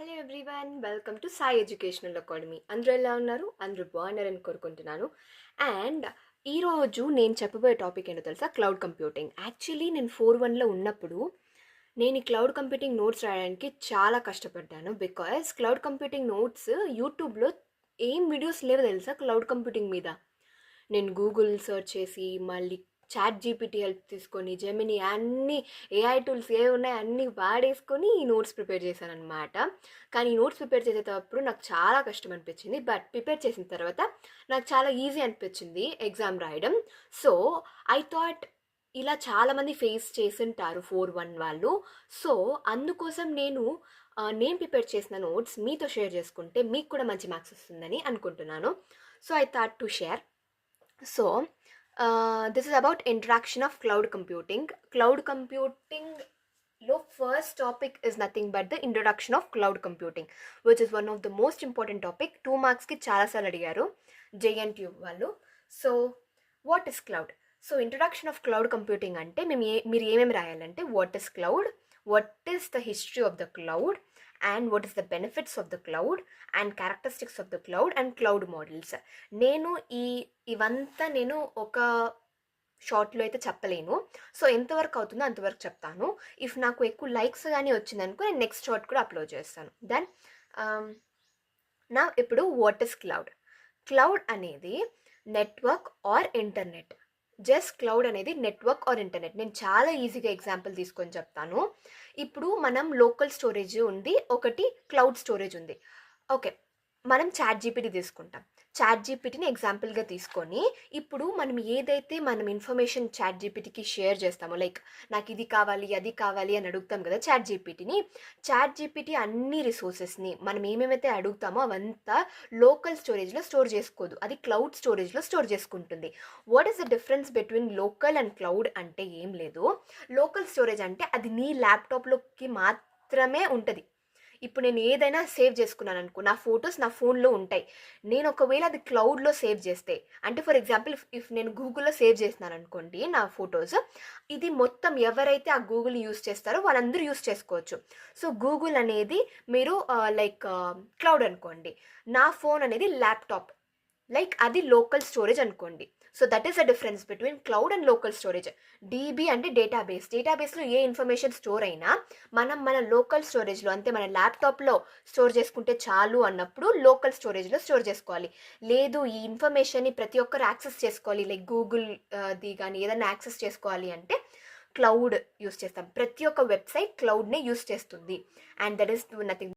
Hello everyone, welcome to Sai educational academy. అందరూ ఎలా ఉన్నారు? అందరూ బాగున్నారని కోరుకుంటున్నాను. అండ్ ఈరోజు నేను చెప్పబోయే టాపిక్ ఏంటో తెలుసా? Cloud computing. యాక్చువల్లీ నేను 4-1లో ఉన్నప్పుడు నేను ఈ క్లౌడ్ కంప్యూటింగ్ నోట్స్ రాయడానికి చాలా కష్టపడ్డాను. బికాస్ క్లౌడ్ కంప్యూటింగ్ నోట్స్ యూట్యూబ్లో ఏం వీడియోస్ లేవు తెలుసా క్లౌడ్ కంప్యూటింగ్ మీద. నేను గూగుల్ సెర్చ్ చేసి మళ్ళీ చాట్ జీపీటీ హెల్ప్ తీసుకొని జెమిని అన్ని ఏఐ టూల్స్ ఏ ఉన్నాయి అన్నీ వాడేసుకొని ఈ నోట్స్ ప్రిపేర్ చేశాను అనమాట. కానీ ఈ నోట్స్ ప్రిపేర్ చేసేటప్పుడు నాకు చాలా కష్టం అనిపించింది. బట్ ప్రిపేర్ చేసిన తర్వాత నాకు చాలా ఈజీ అనిపించింది ఎగ్జామ్ రాయడం. సో ఐ థాట్ ఇలా చాలామంది ఫేస్ చేసింటారు 4-1 వాళ్ళు. సో అందుకోసం నేను ప్రిపేర్ చేసిన నోట్స్ మీతో షేర్ చేసుకుంటే మీకు కూడా మంచి మార్క్స్ వస్తుందని అనుకుంటున్నాను. So I thought to share. So, this is about introduction of cloud computing. Cloud computing lo first topic is nothing but the introduction of cloud computing, which is one of the most important topic. 2 marks ki chala sal adigaru JNTU vallu. So, what is cloud? So, introduction of cloud computing ante మీరు ఏమేమి రాయాలంటే what is cloud, what is the history of the cloud, and what is the benefits of the cloud and characteristics of the cloud and cloud models. నేను ఇవంతా నేను ఒక షార్ట్లో అయితే చెప్పలేను. సో ఎంతవరకు అవుతుందో అంతవరకు చెప్తాను. ఇఫ్ నాకు ఎక్కువ లైక్స్ కానీ వచ్చిందనుకో నేను నెక్స్ట్ షార్ట్ కూడా అప్లోడ్ చేస్తాను. దెన్ నా ఇప్పుడు వాట్ ఇస్ క్లౌడ్? క్లౌడ్ అనేది network are internet. Just cloud అనేది నెట్వర్క్ ఆర్ ఇంటర్నెట్. నేను చాలా ఈజీగా ఎగ్జాంపుల్ తీసుకొని చెప్తాను. ఇప్పుడు మనం లోకల్ స్టోరేజ్ ఉంది, ఒకటి క్లౌడ్ స్టోరేజ్ ఉంది. ఓకే, మనం చాట్ జీపీటీ తీసుకుంటాం. చాట్ జీపీటీని ఎగ్జాంపుల్గా తీసుకొని ఇప్పుడు మనం ఇన్ఫర్మేషన్ చాట్ జీపీటీకి షేర్ చేస్తామో, లైక్ నాకు ఇది కావాలి అది కావాలి అని అడుగుతాం కదా చాట్ జీపీటీని. చాట్ జీపీటీ అన్ని రిసోర్సెస్ని మనం ఏమేమైతే అడుగుతామో అవంతా లోకల్ స్టోరేజ్లో స్టోర్ చేసుకోదు, అది క్లౌడ్ స్టోరేజ్లో స్టోర్ చేసుకుంటుంది. What is the difference between local and cloud అంటే ఏం లేదు. లోకల్ స్టోరేజ్ అంటే అది నీ ల్యాప్టాప్లోకి మాత్రమే ఉంటుంది. ఇప్పుడు నేను ఏదైనా సేవ్ చేసుకున్నాను అనుకో, నా ఫొటోస్ నా ఫోన్లో ఉంటాయి. నేను ఒకవేళ అది క్లౌడ్లో సేవ్ చేస్తే, అంటే ఫర్ ఎగ్జాంపుల్ ఇఫ్ నేను గూగుల్లో సేవ్ చేస్తున్నాను అనుకోండి నా ఫొటోస్, ఇది మొత్తం ఎవరైతే ఆ గూగుల్ యూస్ చేస్తారో వాళ్ళందరూ యూస్ చేసుకోవచ్చు. సో గూగుల్ అనేది మీరు లైక్ క్లౌడ్ అనుకోండి, నా ఫోన్ అనేది ల్యాప్టాప్, లైక్ అది లోకల్ స్టోరేజ్ అనుకోండి. So that is the difference between cloud and local storage. DB అంటే డేటాబేస్లో ఏ ఇన్ఫర్మేషన్ స్టోర్ అయినా మన లోకల్ స్టోరేజ్లో, అంటే మన ల్యాప్టాప్లో స్టోర్ చేసుకుంటే చాలు అన్నప్పుడు లోకల్ స్టోరేజ్లో స్టోర్ చేసుకోవాలి. లేదు ఈ ఇన్ఫర్మేషన్ని ప్రతి ఒక్కరు యాక్సెస్ చేసుకోవాలి, లైక్ గూగుల్ ది కానీ ఏదైనా యాక్సెస్ చేసుకోవాలి అంటే క్లౌడ్ యూస్ చేస్తాం. ప్రతి ఒక్క వెబ్సైట్ క్లౌడ్నే యూస్ చేస్తుంది. And that is nothing